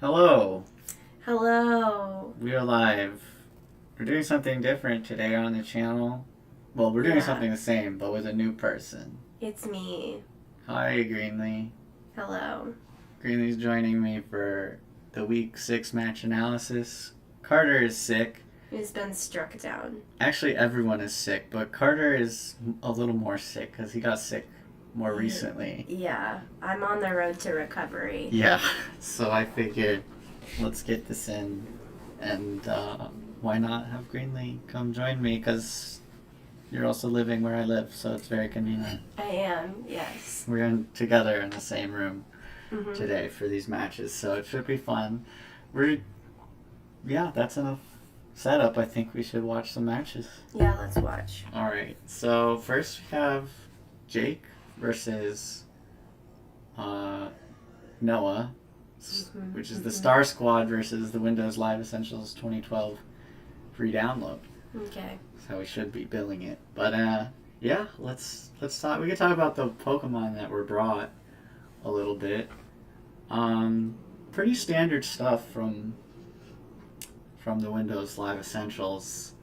Hello, Hello. we are live. We're doing something different today on the channel. Well, we're doing something the same, but with a new person. It's me. Hi, Greenlee. Hello. Greenlee's joining me for the Week 6 match analysis. Carter is sick. He's been struck down. Actually, everyone is sick, but Carter is a little more sick because he got sick more recently. Yeah, I'm on the road to recovery. Yeah, so I figured let's get this in, and why not have Greenlee come join me, because you're also living where I live, so it's very convenient. I am, yes. We're together in the same room today for these matches, so it should be fun. That's enough setup. I think we should watch some matches. Yeah, let's watch. Alright, so first we have Jake versus Noah, which is the Star Squad versus the Windows Live Essentials 2012 free download. Okay. That's how we should be billing it. But let's talk. We can talk about the Pokemon that were brought a little bit. Pretty standard stuff from the Windows Live Essentials.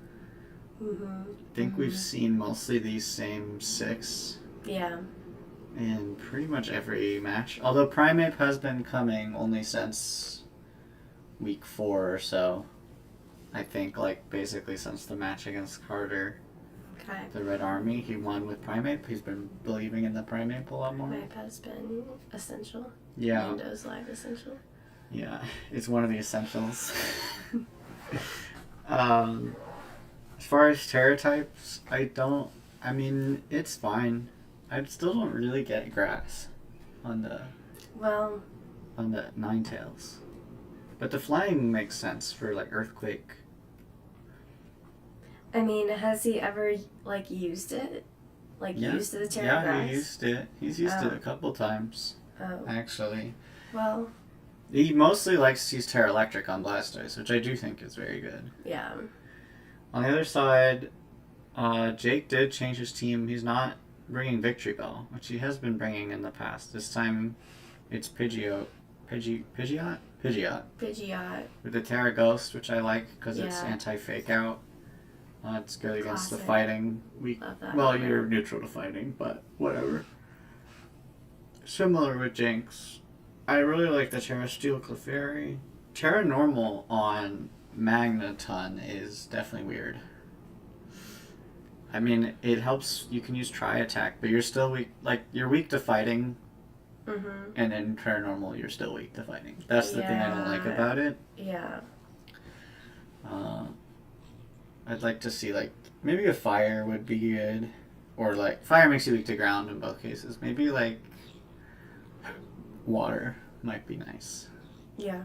I think we've seen mostly these same 6. Yeah. In pretty much every match. Although Primeape has been coming only since week 4 or so. I think, basically since the match against Carter. Okay. The Red Army, he won with Primeape. He's been believing in the Primeape a lot more. Primeape has been essential. Yeah. Windows Live essential. Yeah, it's one of the essentials. As far as terror types, it's fine. I still don't really get grass on the Ninetales. But the flying makes sense for Earthquake. I mean, has he ever used it? Used the terra grass? Yeah, he used it. He's used it a couple times. Oh. Actually. Well. He mostly likes to use Terra Electric on Blastoise, which I do think is very good. Yeah. On the other side, Jake did change his team. He's not bringing Victory Bell, which he has been bringing in the past. This time, it's Pidgeot. Pidgeot? With the Terra Ghost, which I like because it's anti-fake out. It's good against the fighting. You're neutral to fighting, but whatever. Similar with Jinx. I really like the Terra Steel Clefairy. Terra Normal on Magneton is definitely weird. I mean, it helps. You can use Tri-Attack, but you're still weak. You're weak to fighting. And in Terra Normal, you're still weak to fighting. That's the thing I don't like about it. Yeah. I'd like to see, maybe a Fire would be good. Or, Fire makes you weak to ground in both cases. Maybe, Water might be nice. Yeah.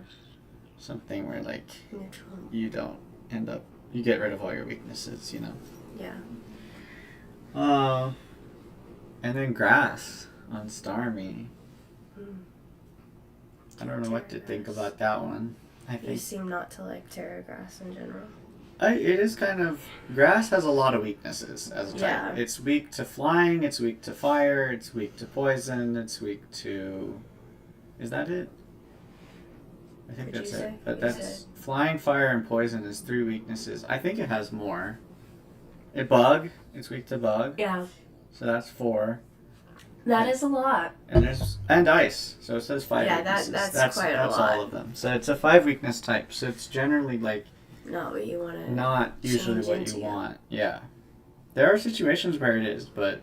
Something where, neutral. You don't end up... You get rid of all your weaknesses, you know? Yeah. And then Grass on Starmie. I don't know what to think about that one. You seem not to like Terra Grass in general. It is kind of... Grass has a lot of weaknesses as a type. Yeah. It's weak to flying, it's weak to fire, it's weak to poison, it's weak to... Is that it? I think that's it. But that's... Flying, fire, and poison is 3 weaknesses. I think it has more. Bug. It's weak to bug. Yeah. So that's 4. That is a lot. And ice. So it says 5 weaknesses. That's quite a lot. That's all of them. So it's a 5 weakness type. So it's generally not what you want to. Not usually what you want. Yeah. There are situations where it is, but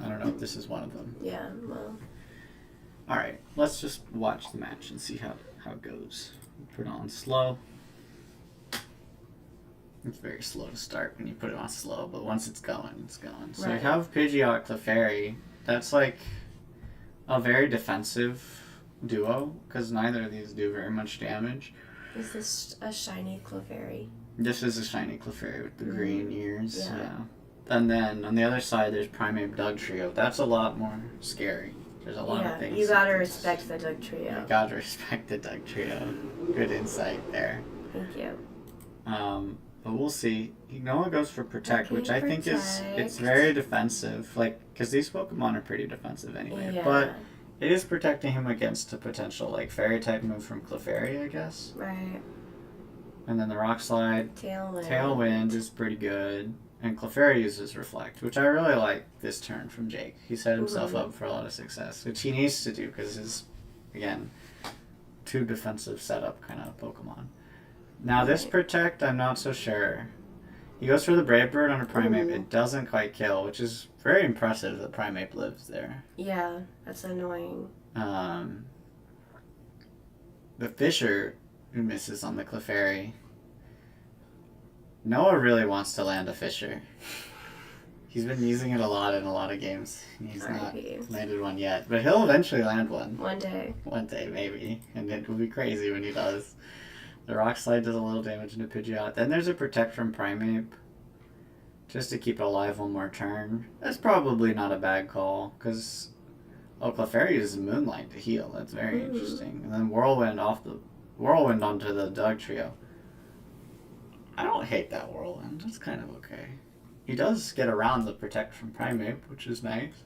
I don't know if this is one of them. Yeah. Well. All right. Let's just watch the match and see how it goes. Put it on slow. It's very slow to start when you put it on slow, but once it's going, it's going. So we have Pidgeot Clefairy. That's a very defensive duo, because neither of these do very much damage. Is this a shiny Clefairy? This is a shiny Clefairy with the green ears. Yeah. And then on the other side, there's Primeape Dugtrio. That's a lot more scary. There's a lot of things. You gotta respect the Dugtrio. You gotta respect the Dugtrio. Good insight there. Thank you. But we'll see. Noah goes for Protect, which I think it's very defensive. Because these Pokemon are pretty defensive anyway. Yeah. But it is protecting him against a potential, like, fairy-type move from Clefairy, I guess. Right. And then the Rock Slide. Tailwind is pretty good. And Clefairy uses Reflect, which I really like this turn from Jake. He set himself up for a lot of success, which he needs to do because his, again, too defensive setup kind of Pokemon. Now this Protect, I'm not so sure. He goes for the Brave Bird on a Primeape. It doesn't quite kill, which is very impressive that Primeape lives there. Yeah, that's annoying. The Fisher who misses on the Clefairy. Noah really wants to land a Fisher. He's been using it a lot in a lot of games. He's not landed one yet, but he'll eventually land one. One day. One day, maybe. And it will be crazy when he does. The Rock Slide does a little damage into Pidgeot. Then there's a Protect from Primeape. Just to keep it alive one more turn. That's probably not a bad call, because Clefairy uses Moonlight to heal. That's very interesting. And then Whirlwind onto the Dugtrio. I don't hate that Whirlwind. It's kind of okay. He does get around the Protect from Primeape, which is nice.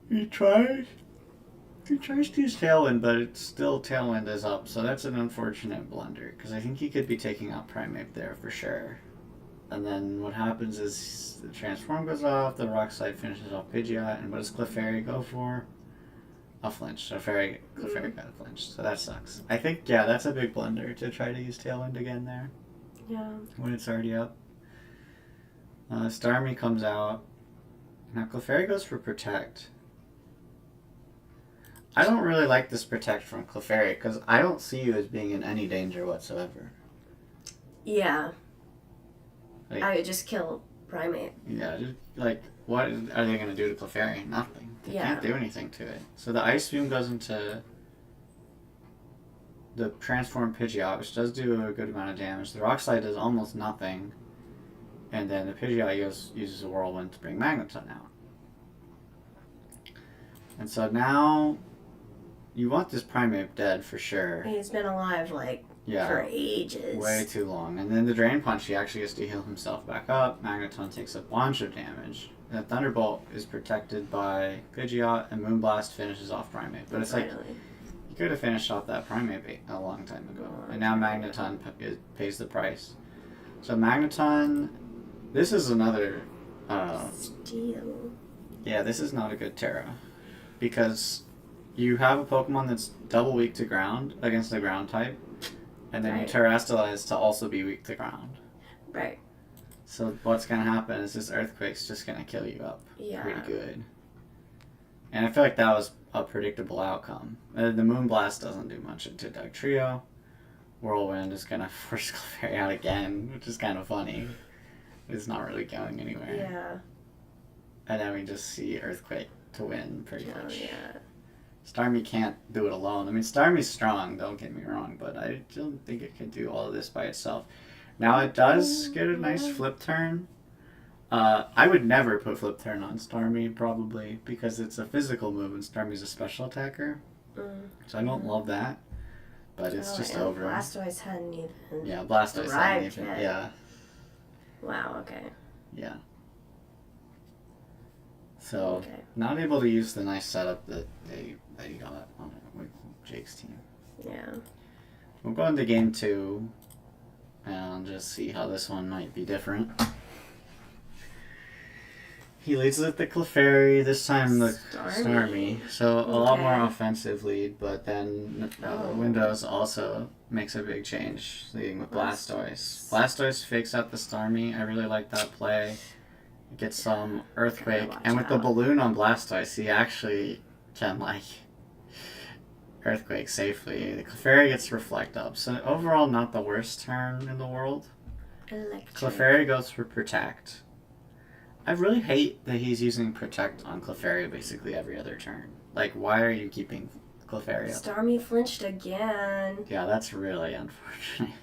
He tries to use Tailwind, but it's still Tailwind is up, so that's an unfortunate blunder, because I think he could be taking out Primeape there for sure. And then what happens is the Transform goes off, the Rock Slide finishes off Pidgeot, and what does Clefairy go for? A flinch. So Clefairy got a flinch, so that sucks. I think, yeah, that's a big blunder to try to use Tailwind again there. Yeah. When it's already up. Starmie comes out. Now Clefairy goes for Protect. I don't really like this Protect from Clefairy, because I don't see you as being in any danger whatsoever. Yeah. Like, I would just kill Primeape. Yeah, just, like, what are they going to do to Clefairy? Nothing. They can't do anything to it. So the Ice Beam goes into the Transform Pidgeot, which does do a good amount of damage. The Rock Slide does almost nothing. And then the Pidgeot uses a Whirlwind to bring Magneton out. And so now you want this Primeape dead for sure. He's been alive, for ages. Way too long. And then the Drain Punch, he actually gets to heal himself back up. Magneton takes a bunch of damage. The Thunderbolt is protected by Pidgeot, and Moonblast finishes off Primeape. But it's like, you could have finished off that Primeape a long time ago. And now Magneton pays the price. So Magneton, this is another... Steel. Yeah, this is not a good Terra. Because you have a Pokemon that's double weak to ground against the ground type. And then you Terrestrialize to also be weak to ground. Right. So what's going to happen is this Earthquake's just going to kill you up pretty good. And I feel like that was a predictable outcome. The Moonblast doesn't do much to Dugtrio. Whirlwind is going to force Clefairy out again, which is kind of funny. It's not really going anywhere. Yeah. And then we just see Earthquake to win pretty much. Yeah. Starmie can't do it alone. I mean, Starmie's strong, don't get me wrong, but I don't think it can do all of this by itself. Now, it does get a nice flip turn. I would never put flip turn on Starmie, probably, because it's a physical move and Starmie's a special attacker. So I don't love that, but it's just over. Blastoise hadn't even. Yeah, Blastoise hadn't even. Yeah. Wow, okay. Yeah. So, not able to use the nice setup that he got on Jake's team. Yeah. We'll go into game 2 and just see how this one might be different. He leads with the Clefairy, this time the Starmie. So a lot more offensive lead, but then Windows also makes a big change, leading with Blastoise. Blastoise fakes out the Starmie. I really like that play. Gets some Earthquake, and with the balloon on Blastoise, he actually can, Earthquake safely. The Clefairy gets Reflect up, so overall not the worst turn in the world. Clefairy goes for Protect. I really hate that he's using Protect on Clefairy basically every other turn. Why are you keeping Clefairy up? Starmie flinched again. Yeah, that's really unfortunate.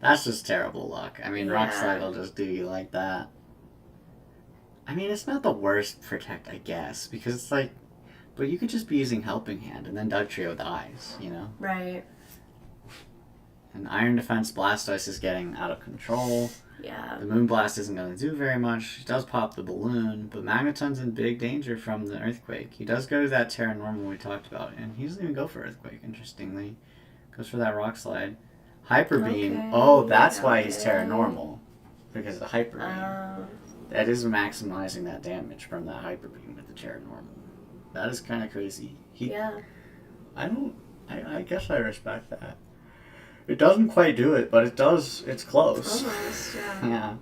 That's just terrible luck. I mean, Rock Slide will just do you like that. I mean, it's not the worst Protect, I guess, because it's but you could just be using Helping Hand, and then Dugtrio dies, you know? Right. And Iron Defense Blastoise is getting out of control. Yeah. The Moonblast isn't going to do very much. He does pop the balloon, but Magneton's in big danger from the Earthquake. He does go to that Terra Normal we talked about, and he doesn't even go for Earthquake, interestingly. Goes for that Rock Slide. Hyper Beam. Okay, Oh, that's why he's Terra Normal. Because of the Hyper Beam. Oh. That is maximizing that damage from that Hyper Beam with the Terra Normal. That is kind of crazy. Yeah. I guess I respect that. It doesn't quite do it, but it does. It's close. Almost, yeah. Yeah.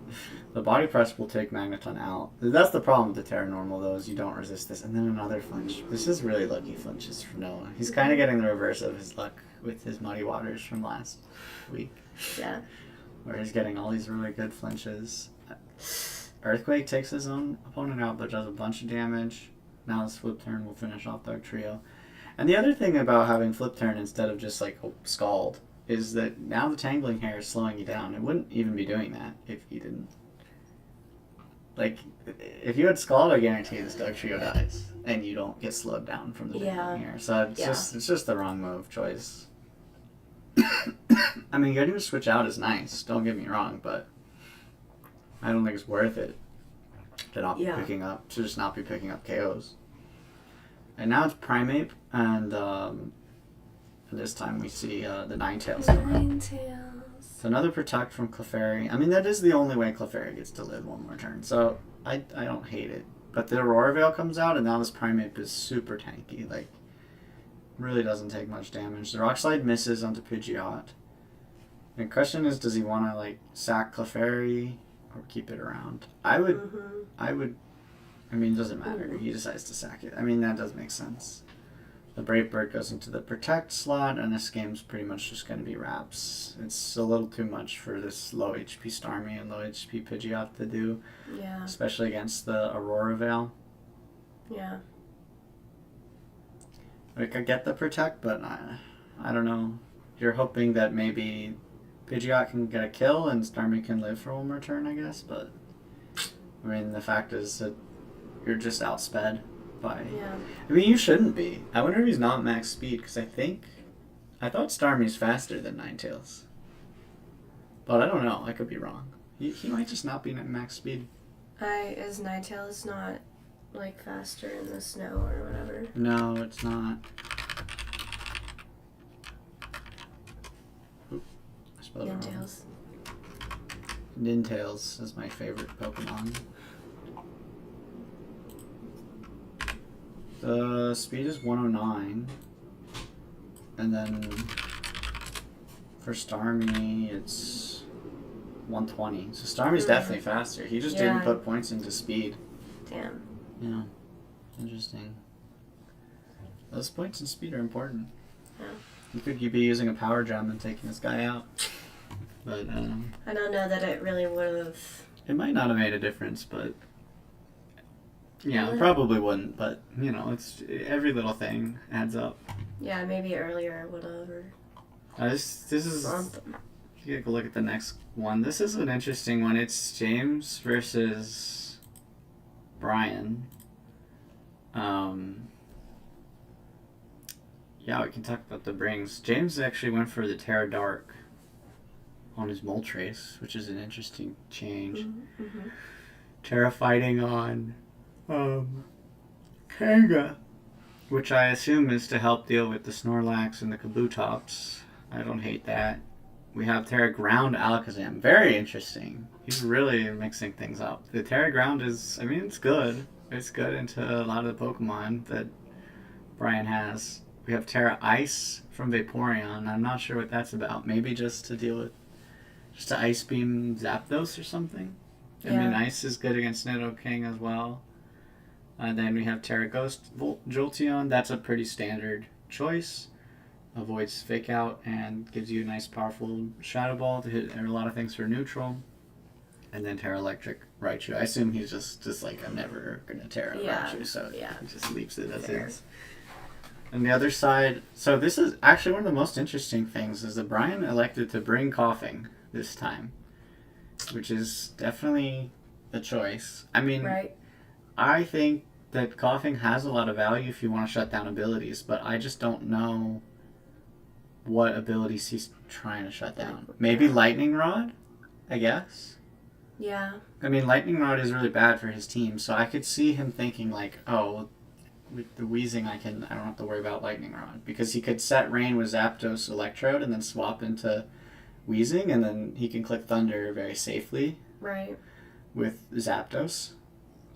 The Body Press will take Magneton out. That's the problem with the Terra Normal, though, is you don't resist this. And then another flinch. This is really lucky flinches for Noah. He's kind of getting the reverse of his luck with his Muddy Waters from last week. Yeah. Where he's getting all these really good flinches. Earthquake takes his own opponent out, but does a bunch of damage. Now this Flip Turn will finish off Dark Trio. And the other thing about having Flip Turn instead of just like Scald is that now the Tangling Hair is slowing you down. It wouldn't even be doing that if you didn't. Like, if you had Scald, I guarantee this Dark Trio dies. And you don't get slowed down from the Tangling Hair. So it's just the wrong move choice. I mean, getting to switch out is nice, don't get me wrong, but I don't think it's worth it to not be picking up, to just not be picking up KOs. And now it's Primeape, and this time we see the Ninetales come out. So another Protect from Clefairy. I mean, that is the only way Clefairy gets to live one more turn, so I don't hate it. But the Aurora Veil comes out, and now this Primeape is super tanky. Like, really doesn't take much damage. The Rock Slide misses onto Pidgeot. The question is, does he want to, like, sack Clefairy or keep it around? I would, I mean, it doesn't matter. He decides to sack it. I mean, that does make sense. The Brave Bird goes into the Protect slot, and this game's pretty much just going to be wraps. It's a little too much for this low HP Starmie and low HP Pidgeot to do. Yeah. Especially against the Aurora Veil. Yeah. Like, I get the Protect, but I don't know. You're hoping that maybe Pidgeot can get a kill and Starmie can live for one more turn, I guess, but I mean, the fact is that you're just outsped by... Yeah. I mean, you shouldn't be. I wonder if he's not max speed, because I thought Starmie's faster than Ninetales. But I don't know. I could be wrong. He might just not be at max speed. Is Ninetales not, like, faster in the snow or whatever? No, it's not. Oop, I spelled it wrong. Ninetales. Ninetales is my favorite Pokemon. The speed is 109. And then for Starmie, it's 120. So Starmie's definitely faster. He just didn't put points into speed. Damn. Yeah. Interesting. Those points in speed are important. Yeah. You could be using a power gem and taking this guy out. But, I don't know that it really would have... It might not have made a difference, but... Yeah, it probably wouldn't, but, you know, it's every little thing adds up. Yeah, maybe earlier would have, or... This is... You take a look at the next one. This is an interesting one. It's James versus Brian. Yeah, we can talk about the brings. James actually went for the Terra Dark on his Moltres, which is an interesting change. Mm-hmm. Terra fighting on Kanga, which I assume is to help deal with the Snorlax and the Kabutops. I don't hate that. We have Terra Ground Alakazam. Very interesting. He's really mixing things up. The Terra Ground is, I mean, it's good. It's good into a lot of the Pokemon that Brian has. We have Terra Ice from Vaporeon. I'm not sure what that's about. Maybe just to deal with, just to Ice Beam Zapdos or something. I mean, Ice is good against Nidoking as well. And then we have Terra Ghost Jolteon. That's a pretty standard choice. Avoids Fake Out and gives you a nice powerful Shadow Ball to hit a lot of things for neutral. And then Terra Electric Raichu. I assume he's just like, I'm never going to Terra Raichu, so he just leaves it as is. And the other side, so this is actually one of the most interesting things, is that Brian elected to bring Coughing this time, which is definitely a choice. I mean, I think that Coughing has a lot of value if you want to shut down abilities, but I just don't know what abilities he's trying to shut down. Maybe Lightning Rod, I guess. Yeah. I mean, Lightning Rod is really bad for his team, so I could see him thinking like, oh, with the wheezing, I don't have to worry about Lightning Rod, because he could set Rain with Zapdos Electrode and then swap into wheezing, and then he can click Thunder very safely. Right. With Zapdos.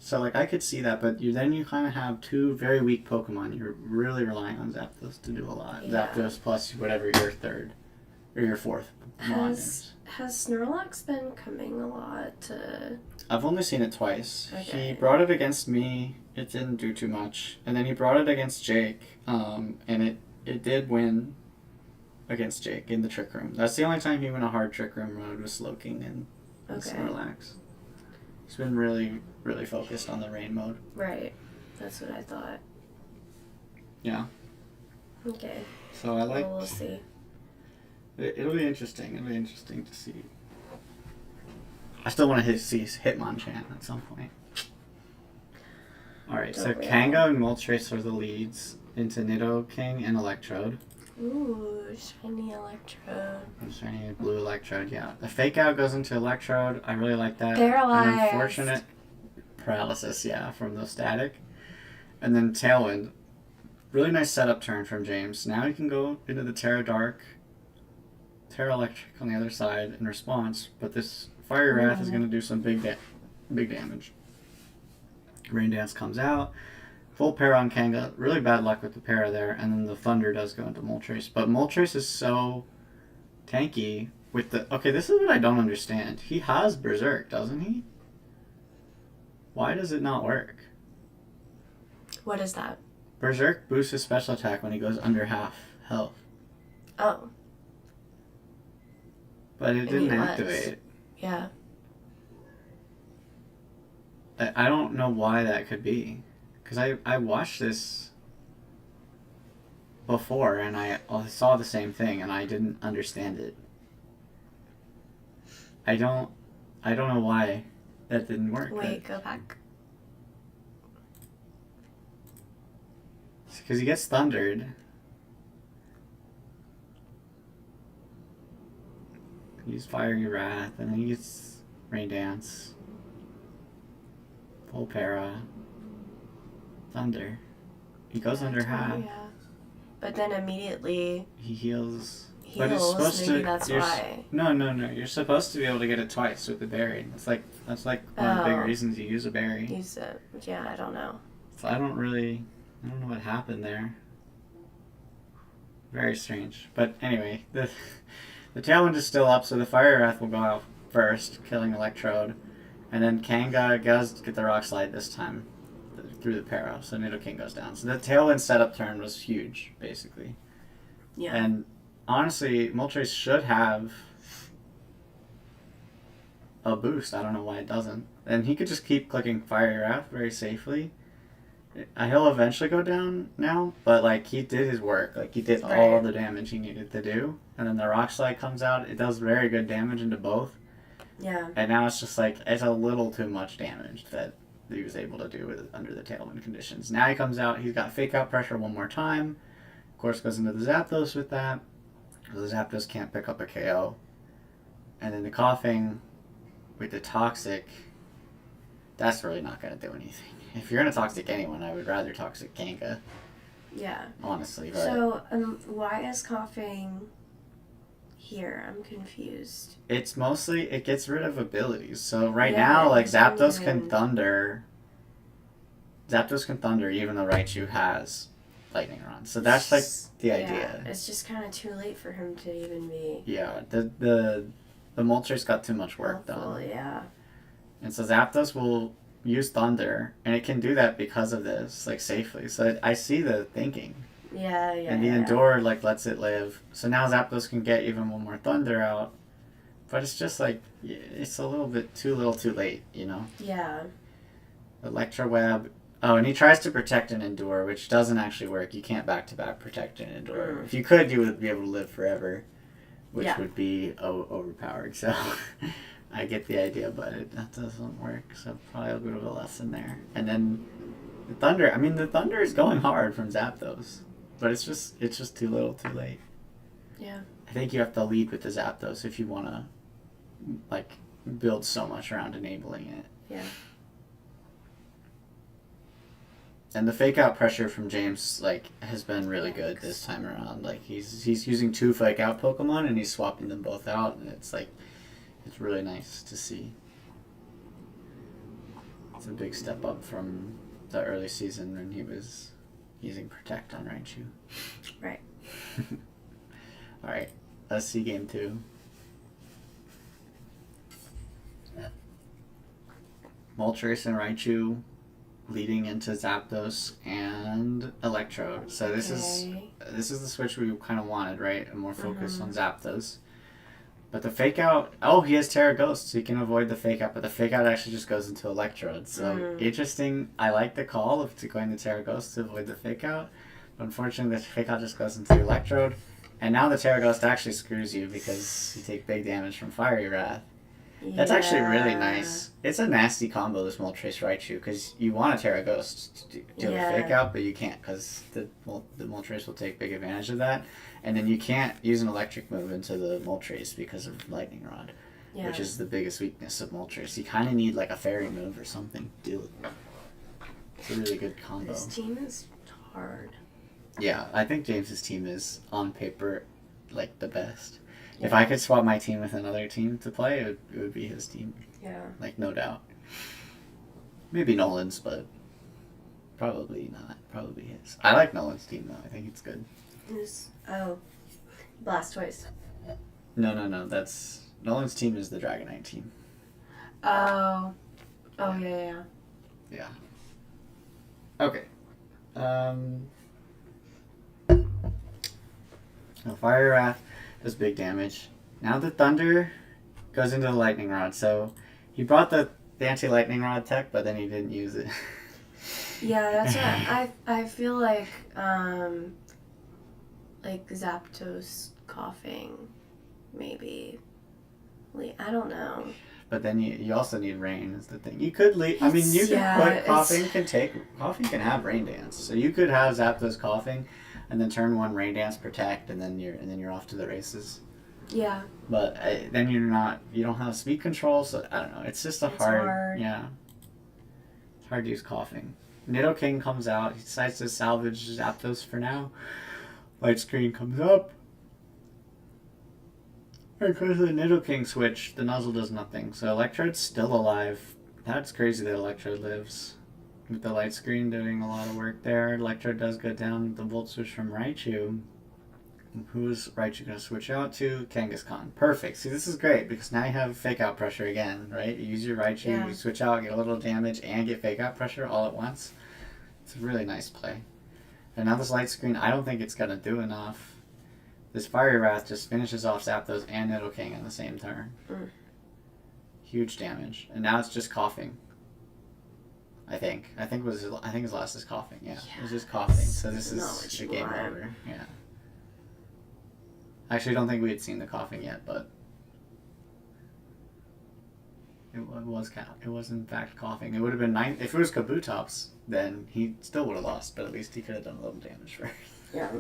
So, like, I could see that, but then you kind of have two very weak Pokemon. You're really relying on Zapdos to do a lot. Yeah. Zapdos plus whatever your third or your fourth Pokemon is. Has Snorlax been coming a lot to... I've only seen it twice. Okay. He brought it against me. It didn't do too much. And then he brought it against Jake. And it did win against Jake in the Trick Room. That's the only time he went a hard Trick Room mode with Slowking and Snorlax. He's been really, really focused on the Rain mode. Right. That's what I thought. Yeah. Okay. So I like... Well, we'll see. It'll be interesting. It'll be interesting to see. I still want to see Hitmonchan at some point. Alright, so Kanga and Moltres are the leads into Nidoking and Electrode. Ooh, shiny Electrode. Shiny blue Electrode, yeah. The Fake Out goes into Electrode. I really like that. Paralyzed. An unfortunate paralysis, yeah, from the static. And then Tailwind. Really nice setup turn from James. Now he can go into the Terra Dark, Terra Electric on the other side in response, but this Fire Wrath is going to do some big damage. Rain Dance comes out. Full para on Kanga. Really bad luck with the para there. And then the Thunder does go into Moltres. But Moltres is so tanky with the... Okay, this is what I don't understand. He has Berserk, doesn't he? Why does it not work? What is that? Berserk boosts his special attack when he goes under half health. Oh. But it didn't activate. Yeah. I don't know why that could be. Because I watched this before and I saw the same thing and I didn't understand it. I don't know why that didn't work. Wait, go back. Because he gets thundered. He's Fiery Wrath and then he gets Rain Dance. Full para. Thunder. He goes under half. Yeah. But then immediately he heals. But it's supposed maybe to. That's why. No. You're supposed to be able to get it twice with the berry. That's like one of the big reasons you use a berry. Use it. Yeah, I don't know. So I don't know what happened there. Very strange. But anyway, the Tailwind is still up, so the Fire Wrath will go out first, killing Electrode. And then Kanga does get the Rock Slide this time through the para, so Nidoking goes down. So the Tailwind setup turn was huge, basically. Yeah. And honestly, Moltres should have a boost. I don't know why it doesn't. And he could just keep clicking Fire Wrath very safely. He'll eventually go down now, but like he did his work. Like he did all the damage he needed to do. And then the Rock Slide comes out. It does very good damage into both. Yeah. And now it's just like, it's a little too much damage that he was able to do under the Tailwind conditions. Now he comes out, he's got Fake Out Pressure one more time. Of course, goes into the Zapdos with that. So the Zapdos can't pick up a KO. And then the Coughing with the Toxic, that's really not going to do anything. If you're going to Toxic anyone, I would rather Toxic Kanga. Yeah. Honestly. But so, why is Coughing here? I'm confused. It's mostly, it gets rid of abilities. So now, like, Zapdos can Thunder. Zapdos can Thunder even though Raichu has Lightning Rod. So that's, like, the idea. It's just kind of too late for him to even be... Yeah, the Moltres got too much work done. Yeah. And so Zapdos will use Thunder, and it can do that because of this, like, safely. So I see the thinking. Yeah. And the Endure, like, lets it live. So now Zapdos can get even one more Thunder out. But it's just, like, it's a little bit too late, you know? Yeah. Electroweb. Oh, and he tries to protect an Endure, which doesn't actually work. You can't back-to-back protect an Endure. If you could, you would be able to live forever, which would be overpowered. So I get the idea, but that doesn't work. So probably a bit of a lesson there. And then the Thunder. I mean, the Thunder is going hard from Zapdos. But it's just too little, too late. Yeah. I think you have to lead with the Zapdos if you want to, like, build so much around enabling it. Yeah. And the fake out pressure from James, like, has been really good this time around. Like, he's using 2 fake out Pokemon and he's swapping them both out, and it's like, it's really nice to see. It's a big step up from the early season when he was using Protect on Raichu. Right. Alright, let's see game 2. Moltres and Raichu leading into Zapdos and Electrode. So this is the switch we kind of wanted, right? A more focus on Zapdos. But the fake out, he has Terra Ghost, so you can avoid the fake out, but the fake out actually just goes into Electrode. So interesting. I like the call of going to Terra Ghost to avoid the fake out. But unfortunately, the fake out just goes into the Electrode. And now the Terra Ghost actually screws you because you take big damage from Fiery Wrath. Yeah. That's actually really nice. It's a nasty combo, this Moltres Raichu, because you want a Terra Ghost to do a fake out, but you can't because the Moltres will take big advantage of that. And then you can't use an electric move into the Moltres because of Lightning Rod, which is the biggest weakness of Moltres. You kind of need like a fairy move or something to do it. It's a really good combo. This team is hard. Yeah, I think James's team is, on paper, like the best. Yeah. If I could swap my team with another team to play, it would be his team. Yeah. Like, no doubt. Maybe Nolan's, but probably not. Probably his. I like Nolan's team, though. I think it's good. Blastoise. No. That's... Nolan's team is the Dragonite team. Oh, yeah. Yeah. Okay. Fire Wrath does big damage. Now the Thunder goes into the Lightning Rod. So he brought the anti-Lightning Rod tech, but then he didn't use it. Yeah, that's what I feel like Zapdos coughing, maybe. I don't know. But then you also need Rain is the thing. You could leave. I mean, you can put Coughing can have Rain Dance. So you could have Zapdos Coughing, and then turn 1 Rain Dance Protect, and then you're off to the races. Yeah. But then you don't have speed control, so I don't know. It's just hard. Yeah. It's hard to use Coughing. Nidoking comes out. He decides to salvage Zapdos for now. Light screen comes up. Because of the Nidoking switch, the Nuzzle does nothing. So Electrode's still alive. That's crazy that Electrode lives. With the light screen doing a lot of work there. Electrode does go down the Volt Switch from Raichu. Who's Raichu going to switch out to? Kangaskhan. Perfect. See, this is great because now you have fake out pressure again, right? You use your Raichu, you switch out, get a little damage, and get fake out pressure all at once. It's a really nice play. And now this light screen, I don't think it's going to do enough. This Fiery Wrath just finishes off Zapdos and Nidoking in the same turn. Huge damage. And now it's just Coughing. I think his last is Coughing. Yeah, it was just Coughing. So this is the game over. Yeah. Actually, I don't think we had seen the Coughing yet, but it was in fact Coughing. It would have been 9 if it was Kabutops, then he still would have lost, but at least he could have done a little damage first. Yeah.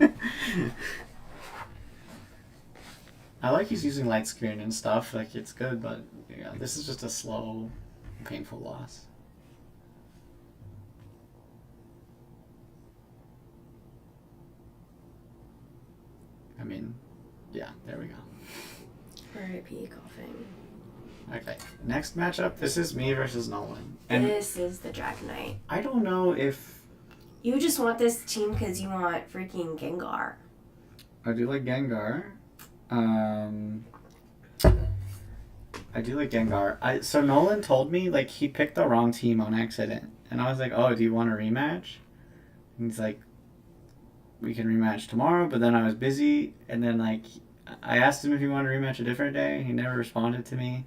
I like he's using light screen and stuff, like it's good, but yeah, this is just a slow, painful loss. I mean, yeah, there we go. R.I.P. Coughing. Okay, next matchup, this is me versus Nolan. And this is the Dragonite. I don't know if... You just want this team because you want freaking Gengar. I do like Gengar. So Nolan told me, like, he picked the wrong team on accident. And I was like, oh, do you want a rematch? And he's like, we can rematch tomorrow, but then I was busy. And then, like, I asked him if he wanted to rematch a different day. He never responded to me.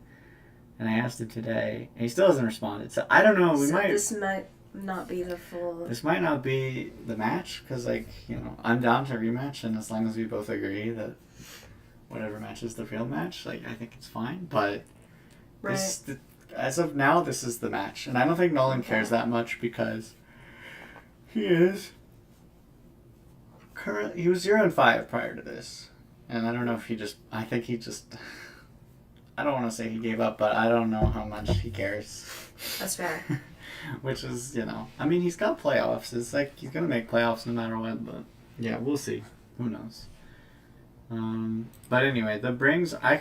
And I asked him today, and he still hasn't responded. So I don't know. This might not be the full... This might not be the match, because, like, you know, I'm down to rematch, and as long as we both agree that whatever match is the real match, like, I think it's fine. But as of now, this is the match. And I don't think Nolan cares that much, because he was 0-5 prior to this. And I don't know if I think he just, I don't want to say he gave up, but I don't know how much he cares. That's fair. Which is, I mean, he's got playoffs. It's like he's going to make playoffs no matter what, but yeah, we'll see. Who knows? But anyway, the brings, I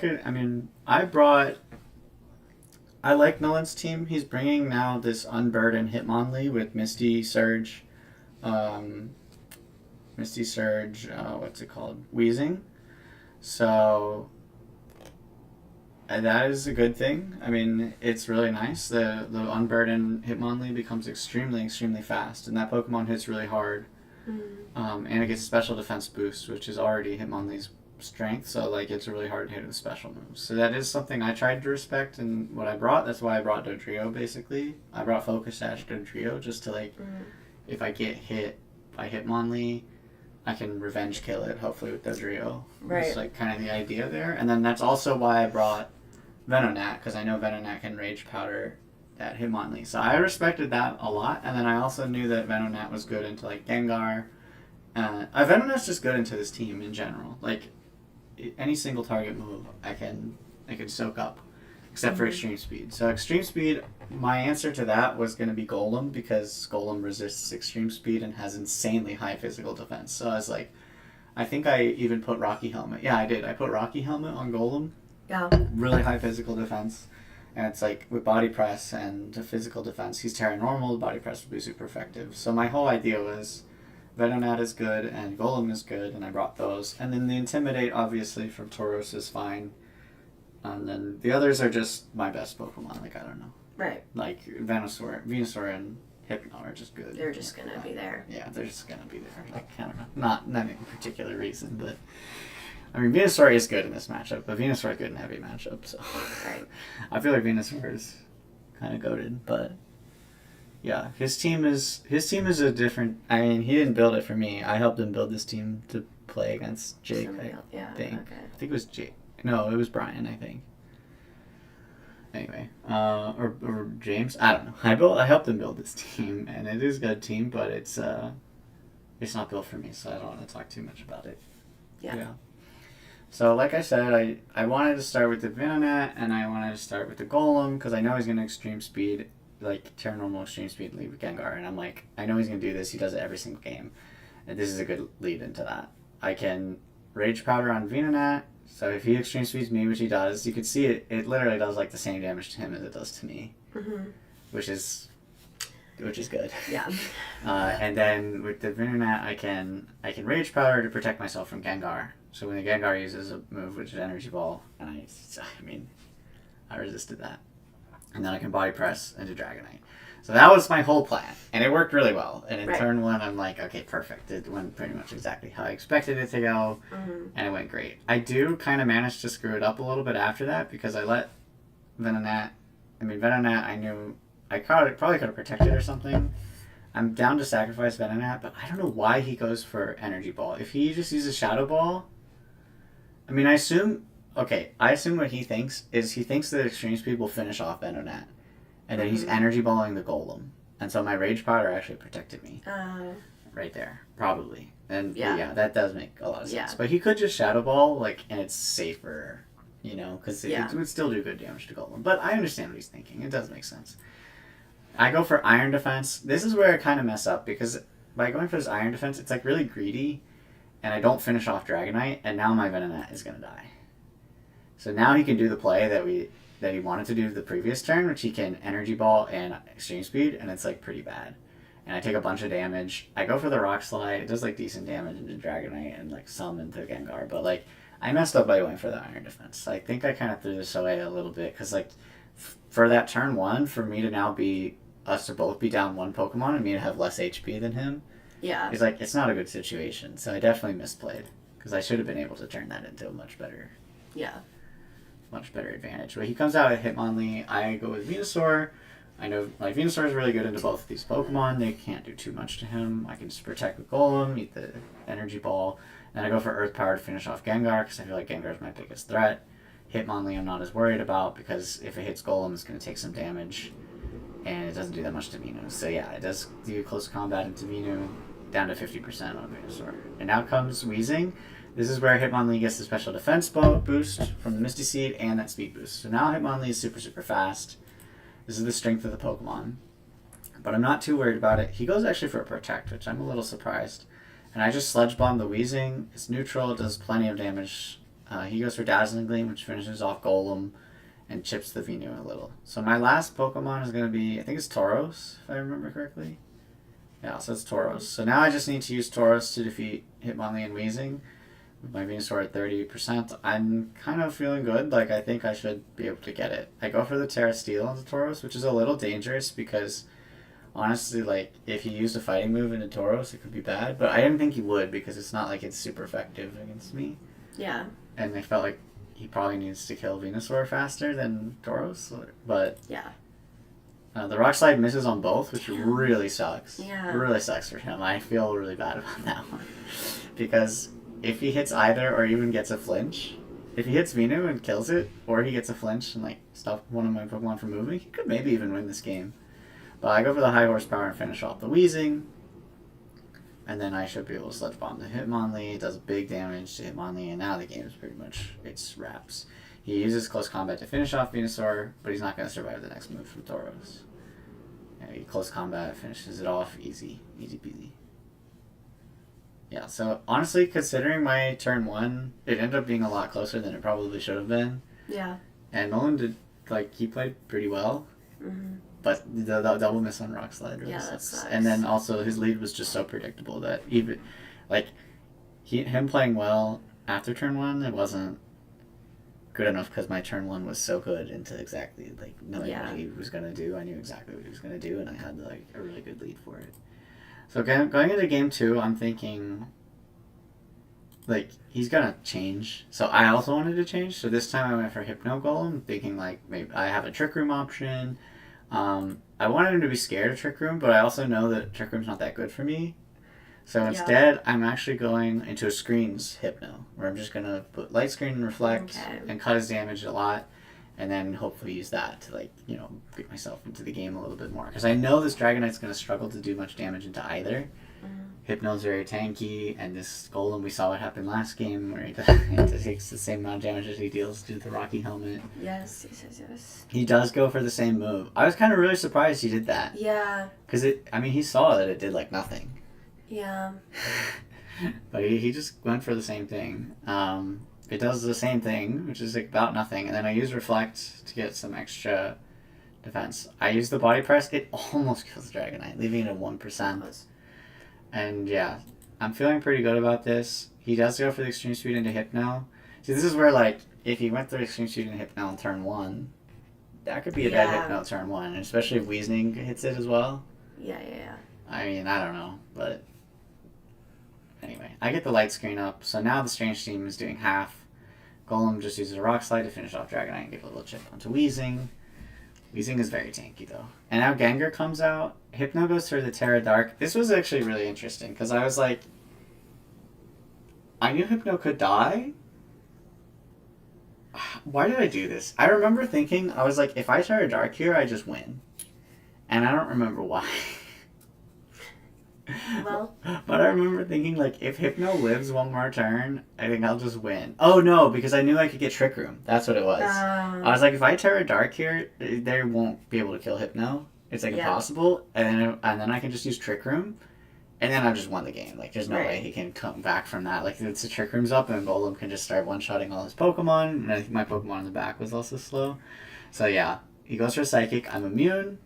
like Nolan's team. He's bringing now this Unburdened Hitmonlee with Misty, Surge, what's it called? Wheezing. So that is a good thing. I mean, it's really nice. The Unburdened Hitmonlee becomes extremely, extremely fast, and that Pokemon hits really hard. And it gets a special defense boost, which is already Hitmonlee's strength, so like it's really hard to hit with special moves. So that is something I tried to respect in what I brought. That's why I brought Dodrio, basically. I brought Focus Sash Dodrio just to if I get hit by Hitmonlee, I can revenge kill it, hopefully with Dodrio. Right. It's like kind of the idea there. And then that's also why I brought Venonat, because I know Venonat can Rage Powder that Hitmonlee. So I respected that a lot, and then I also knew that Venonat was good into like Gengar. Venonat's just good into this team in general. Like any single target move, I can soak up, except for Extreme Speed. So Extreme Speed, my answer to that was going to be Golem, because Golem resists Extreme Speed and has insanely high physical defense. So I was like, I think I even put Rocky Helmet. Yeah, I did. I put Rocky Helmet on Golem. Yeah. Really high physical defense. And it's like with Body Press and the physical defense, he's Terra Normal, Body Press would be super effective. So my whole idea was Venonat is good and Golem is good, and I brought those. And then the Intimidate, obviously, from Tauros is fine. And then the others are just my best Pokemon, like, I don't know. Right. Like Venusaur and Hypno are just good. They're just going to be there. Yeah, they're just going to be there. Like, I don't know. Not any particular reason, but I mean, Venusaur is good in this matchup, but Venusaur is good in every matchup, so right. I feel like Venusaur is kind of goated, but yeah, his team is a different. I mean, he didn't build it for me. I helped him build this team to play against Jake. I think. Okay. I think it was Jake. No, it was Brian. I think. Anyway, or James. I don't know. I helped him build this team, and it is a good team, but it's not built for me, so I don't want to talk too much about it. Yeah. So, like I said, I wanted to start with the Venonat, and I wanted to start with the Golem, because I know he's going to Extreme Speed, like, Terra Normal Extreme Speed lead with Gengar, and I'm like, I know he's going to do this, he does it every single game, and this is a good lead into that. I can Rage Powder on Venonat, so if he Extreme Speeds me, which he does, you can see it literally does, like, the same damage to him as it does to me, which is good. Yeah. And then with the Venonat, I can Rage Powder to protect myself from Gengar. So when the Gengar uses a move, which is Energy Ball, and I resisted that. And then I can Body Press into Dragonite. So that was my whole plan, and it worked really well. And in turn one, I'm like, okay, perfect. It went pretty much exactly how I expected it to go, and it went great. I do kind of manage to screw it up a little bit after that, because I let Venonat, I knew I probably could have protected or something. I'm down to sacrifice Venonat, but I don't know why he goes for Energy Ball. If he just uses Shadow Ball, I assume what he thinks is that Extreme Speed will finish off Venonat, and then he's Energy Balling the Golem. And so my Rage Powder actually protected me. Right there, probably. And yeah, that does make a lot of sense. Yeah. But he could just Shadow Ball, and it's safer, because it would still do good damage to Golem. But I understand what he's thinking. It does make sense. I go for Iron Defense. This is where I kind of mess up, because by going for this Iron Defense, it's really greedy, and I don't finish off Dragonite, and now my Venonat is going to die. So now he can do the play that he wanted to do the previous turn, which he can Energy Ball and Extreme Speed, and it's pretty bad. And I take a bunch of damage. I go for the Rock Slide. It does decent damage into Dragonite and some into Gengar, but I messed up by going for the Iron Defense. I think I kind of threw this away a little bit, because for that turn one, for me to now be us to both be down one Pokemon and me to have less HP than him, it's not a good situation. So I definitely misplayed, because I should have been able to turn that into a much better advantage. But he comes out with Hitmonlee. I go with Venusaur. I know Venusaur is really good into both of these Pokemon. They can't do too much to him. I can just protect with Golem, eat the Energy Ball, and I go for Earth Power to finish off Gengar, because I feel like Gengar is my biggest threat. Hitmonlee I'm not as worried about, because if it hits Golem, it's going to take some damage, and it doesn't do that much to Venu. So yeah, it does do close combat into Venu, down to 50% on Venusaur. And now comes Weezing. This is where Hitmonlee gets the special defense boost from the Misty Seed and that speed boost. So now Hitmonlee is super, super fast. This is the strength of the Pokemon. But I'm not too worried about it. He goes actually for a Protect, which I'm a little surprised. And I just Sludge Bomb the Weezing. It's neutral, it does plenty of damage. He goes for Dazzling Gleam, which finishes off Golem and chips the Venu a little. So my last Pokemon is going to be, I think it's Tauros, if I remember correctly. Yeah, so it's Tauros. So now I just need to use Tauros to defeat Hitmonlee and Weezing. With my Venusaur at 30%, I'm kind of feeling good. Like, I think I should be able to get it. I go for the Terra Steel on the Tauros, which is a little dangerous because, honestly, like, if he used a fighting move into Tauros, it could be bad. But I didn't think he would because it's not like it's super effective against me. Yeah. And I felt like he probably needs to kill Venusaur faster than Tauros. But yeah. The Rock Slide misses on both, which really sucks. Yeah. It really sucks for him. I feel really bad about that one. Because if he hits either or even gets a flinch, if he hits Venu and kills it, or he gets a flinch and like stop one of my Pokemon from moving, he could maybe even win this game. But I go for the high horsepower and finish off the Weezing. And then I should be able to Sludge Bomb the Hitmonlee. It does big damage to Hitmonlee, and now the game is pretty much, it's wraps. He uses Close Combat to finish off Venusaur, but he's not going to survive the next move from Tauros. Yeah, he Close Combat finishes it off easy. Easy peasy. Yeah, so honestly, considering my turn 1, it ended up being a lot closer than it probably should have been. Yeah. And Nolan did, like, he played pretty well. Mm-hmm. But the double miss on Rock Slide really that sucks. sucks. And then also his lead was just so predictable that even, like, him playing well after turn 1, it wasn't good enough because my turn 1 was so good into exactly, like, knowing what he was going to do. I knew exactly what he was going to do, and I had, like, a really good lead for it. So going into game 2, I'm thinking, like, he's going to change. So I also wanted to change. So this time I went for Hypno Golem, thinking, like, maybe I have a Trick Room option. I wanted him to be scared of Trick Room, but I also know that Trick Room's not that good for me. So instead, I'm actually going into a Screens Hypno, where I'm just going to put Light Screen and Reflect and cut his damage a lot, and then hopefully use that to, like, you know, get myself into the game a little bit more. Because I know this Dragonite's going to struggle to do much damage into either. Hypno's very tanky, and this Golem, we saw what happened last game, where he takes the same amount of damage as he deals to the Rocky Helmet. Yes. He does go for the same move. I was kind of really surprised he did that. Yeah. Because he saw that it did, like, nothing. Yeah. But he just went for the same thing. It does the same thing, which is, like, about nothing, and then I use Reflect to get some extra defense. I use the Body Press. It almost kills Dragonite, leaving it at 1%. And yeah, I'm feeling pretty good about this. He does go for the Extreme Speed into Hypno. See, this is where, like, if he went through Extreme Speed into Hypno on turn 1, that could be a dead Hypno turn 1, and especially if Weezing hits it as well. Yeah. I mean, I don't know, but anyway, I get the Light Screen up, so now the Strange Team is doing half. Golem just uses a Rock Slide to finish off Dragonite and give a little chip onto Weezing. Weezing is very tanky, though. And now Gengar comes out. Hypno goes for the Terra Dark. This was actually really interesting, because I was like, I knew Hypno could die. Why did I do this? I remember thinking, I was like, if I Terra Dark here, I just win. And I don't remember why. Well. But I remember thinking, like, if Hypno lives one more turn, I think I'll just win. Oh, no, because I knew I could get Trick Room. That's what it was. I was like, if I Terra Dark here, they won't be able to kill Hypno. It's, like, impossible. And then I can just use Trick Room. And then I've just won the game. Like, there's no way he can come back from that. Like, it's the Trick Room's up, and Golem can just start one-shotting all his Pokemon. And I think my Pokemon in the back was also slow. So, yeah. He goes for Psychic. I'm immune.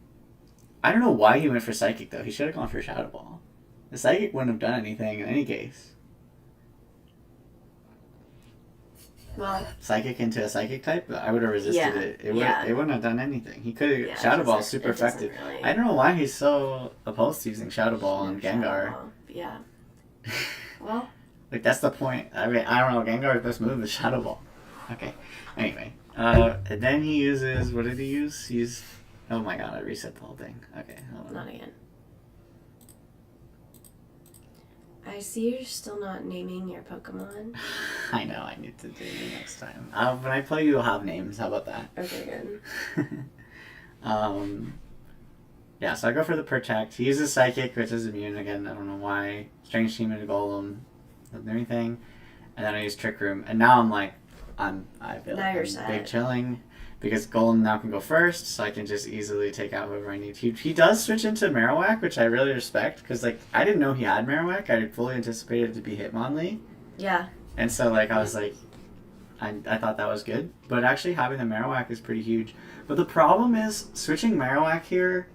I don't know why he went for Psychic, though. He should have gone for Shadow Ball. The Psychic wouldn't have done anything in any case. Well, Psychic into a Psychic type? I would have resisted it. It wouldn't have done anything. He could have... Shadow Ball is super effective. Really... I don't know why he's so opposed to using Shadow Ball on Gengar. Yeah. Well... like, that's the point. I mean, I don't know. Gengar's best move is Shadow Ball. Okay. Anyway. And then he uses... What did he use? He used... Oh my god, I reset the whole thing. Okay, hold on. Not again. I see you're still not naming your Pokemon. I know, I need to do it next time. When I play, you'll have names. How about that? Okay, good. Yeah, so I go for the Protect. He uses Psychic, which is immune again. I don't know why. Strange Team into Golem. Doesn't do anything. and then I use Trick Room, and now I'm like, I feel Now like you're I'm set. big chilling. Because Golem now can go first, so I can just easily take out whoever I need. He does switch into Marowak, which I really respect, because like I didn't know he had Marowak. I fully anticipated it to be Hitmonlee. Yeah. And so like I was like, I thought that was good. But actually having the Marowak is pretty huge. But the problem is, switching Marowak here,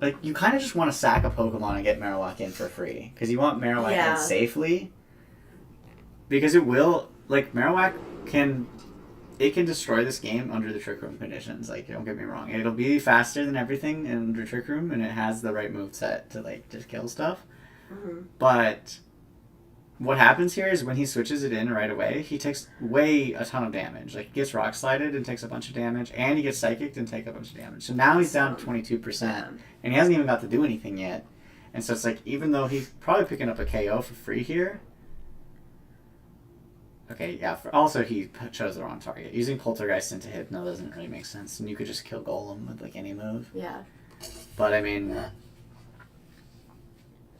like you kind of just want to sack a Pokemon and get Marowak in for free. Because you want Marowak in safely. Because it will, like Marowak can... It can destroy this game under the Trick Room conditions. Like, don't get me wrong. It'll be faster than everything under Trick Room, and it has the right moveset to, like, just kill stuff. Mm-hmm. But what happens here is when he switches it in right away, he takes a ton of damage. Like, he gets Rock Slided and takes a bunch of damage, and he gets Psychic and takes a bunch of damage. So now he's down to 22%, and he hasn't even got to do anything yet. And so it's like, even though he's probably picking up a KO for free here, okay, yeah. Also, he chose the wrong target. Using Poltergeist into Hypno doesn't really make sense, and you could just kill Golem with like any move. Yeah. But I mean,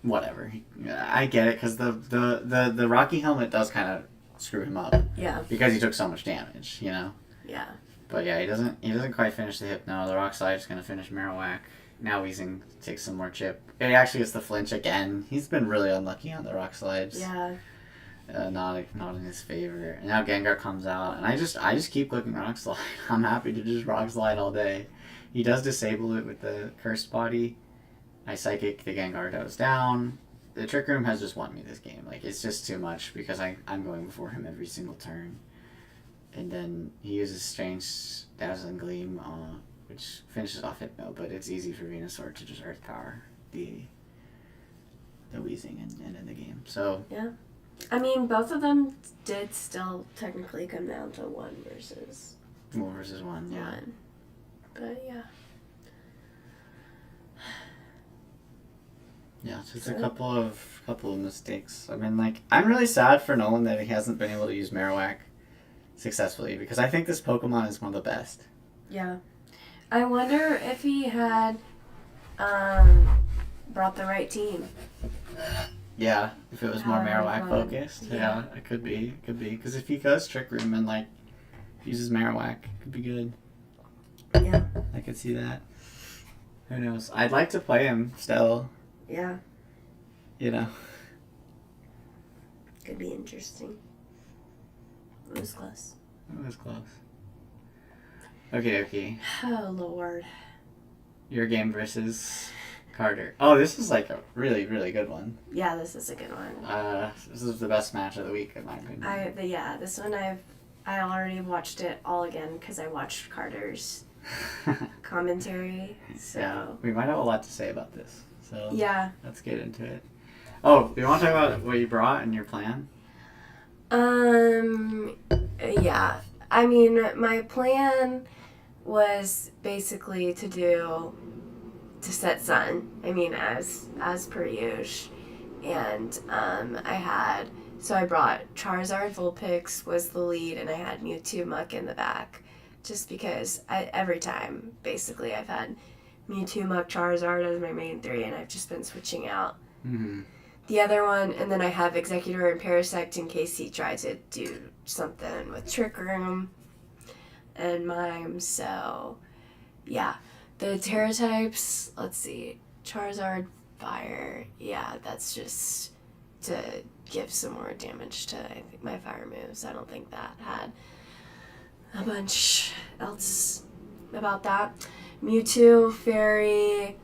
whatever. I get it because the Rocky Helmet does kind of screw him up. Yeah. Because he took so much damage, you know. Yeah. But yeah, he doesn't quite finish the Hypno. The Rock Slide is gonna finish Marowak. Now Weezing takes some more chip. It actually gets the flinch again. He's been really unlucky on the Rock Slides. Yeah. Not in his favor. And now Gengar comes out, and I just keep clicking Rock Slide. I'm happy to just Rock Slide all day. He does disable it with the Cursed Body. I Psychic, the Gengar goes down. The Trick Room has just won me this game. Like, it's just too much because I'm going before him every single turn. And then he uses Strange Dazzling Gleam, which finishes off Hypno, but it's easy for Venusaur to just Earth Power the Weezing and end the game. So yeah. I mean, both of them did still technically come down to 1 versus 1, yeah. 1. But yeah. Yeah, just a couple of mistakes. I mean, like, I'm really sad for Nolan that he hasn't been able to use Marowak successfully, because I think this Pokemon is one of the best. Yeah. I wonder if he had brought the right team. Yeah, if it was more Marowak focused. Yeah, it could be. Because if he goes Trick Room and, like, uses Marowak, it could be good. Yeah. I could see that. Who knows? I'd like to play him still. Yeah. You know. Could be interesting. It was close. It was close. Okay. Oh, Lord. Your game versus Carter. Oh, this is like a really, really good one. Yeah, this is a good one. This is the best match of the week, in my opinion. This one I already watched it all again because I watched Carter's commentary. So yeah, we might have a lot to say about this. So yeah, let's get into it. Oh, you want to talk about what you brought and your plan? Yeah. I mean, my plan was basically to set Sun. I mean, as per usual. And I brought Charizard, Vulpix was the lead, and I had Mewtwo, Muck in the back. Just because every time, basically, I've had Mewtwo, Muck, Charizard as my main 3, and I've just been switching out the other one. And then I have Executor and Parasect in case he tries to do something with Trick Room and Mime. So, yeah. The Terra types, let's see. Charizard, Fire. Yeah, that's just to give some more damage to, I think, my fire moves. I don't think that had a bunch else about that. Mewtwo, Fairy.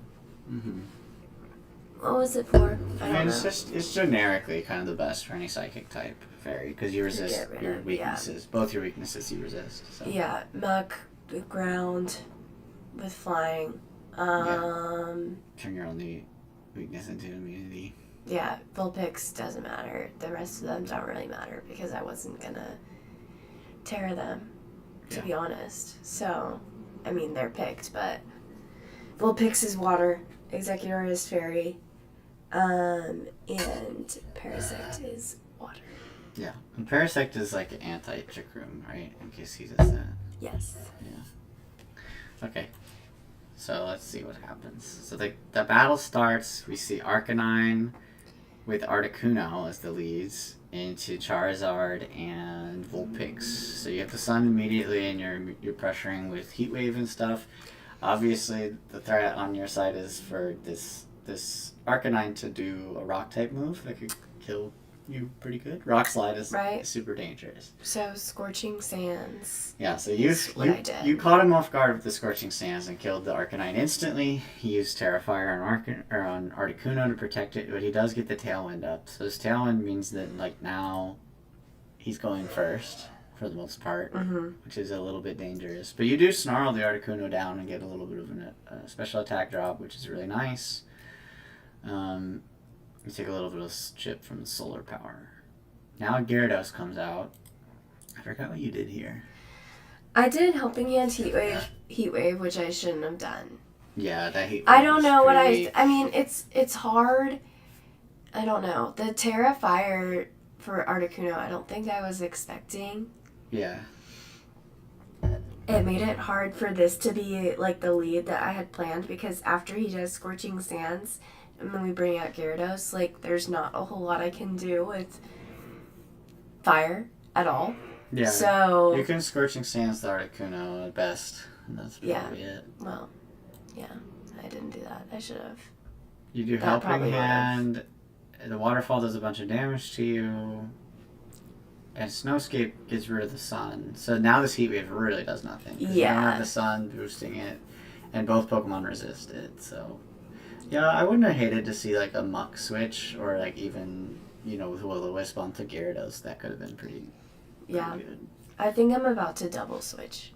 What was it for? I don't know. It's generically kind of the best for any psychic type Fairy, because you resist your weaknesses. Yeah. Both your weaknesses you resist. So. Yeah, Muck, the ground, with flying. Turn your only weakness into immunity. Yeah, Vulpix doesn't matter. The rest of them don't really matter because I wasn't gonna tear them, to be honest. So, I mean, they're picked, but Vulpix is water, Executor is fairy, and Parasect is water. Yeah, and Parasect is like an anti-Trick Room, right? In case he does that. Yes. Yeah. Okay. So let's see what happens. So the battle starts. We see Arcanine with Articuno as the leads. into Charizard and Vulpix. So you have the Sun immediately, and you're pressuring with Heat Wave and stuff. Obviously, the threat on your side is for this Arcanine to do a Rock type move that could kill you pretty good. Rock Slide is super dangerous. So Scorching Sands. Yeah, so you caught him off guard with the Scorching Sands and killed the Arcanine instantly. He used Terrafire on Articuno to protect it, but he does get the Tailwind up. So his Tailwind means that like now he's going first for the most part, which is a little bit dangerous. But you do snarl the Articuno down and get a little bit of a special attack drop, which is really nice. You take a little bit of chip from the solar power. Now Gyarados comes out. I forgot what you did here. I did Helping Hand Heat Wave, which I shouldn't have done. Yeah, that Heat Wave. I don't know what I mean, it's hard. I don't know. The Terrafire for Articuno, I don't think I was expecting. Yeah. It made it hard for this to be like the lead that I had planned, because after he does Scorching Sands and then we bring out Gyarados, like there's not a whole lot I can do with fire at all. Yeah. So you can Scorching Sands the Articuno at best, and that's probably it. Well, yeah, I didn't do that. I should have. You do Helping Hand. The Waterfall does a bunch of damage to you. And Snowscape gets rid of the Sun. So now this Heat Wave really does nothing. Yeah. You don't have the Sun boosting it. And both Pokemon resist it. So, yeah, I wouldn't have hated to see like a Muck switch. Or like even, with Will-O-Wisp onto Gyarados. That could have been pretty good. I think I'm about to double switch.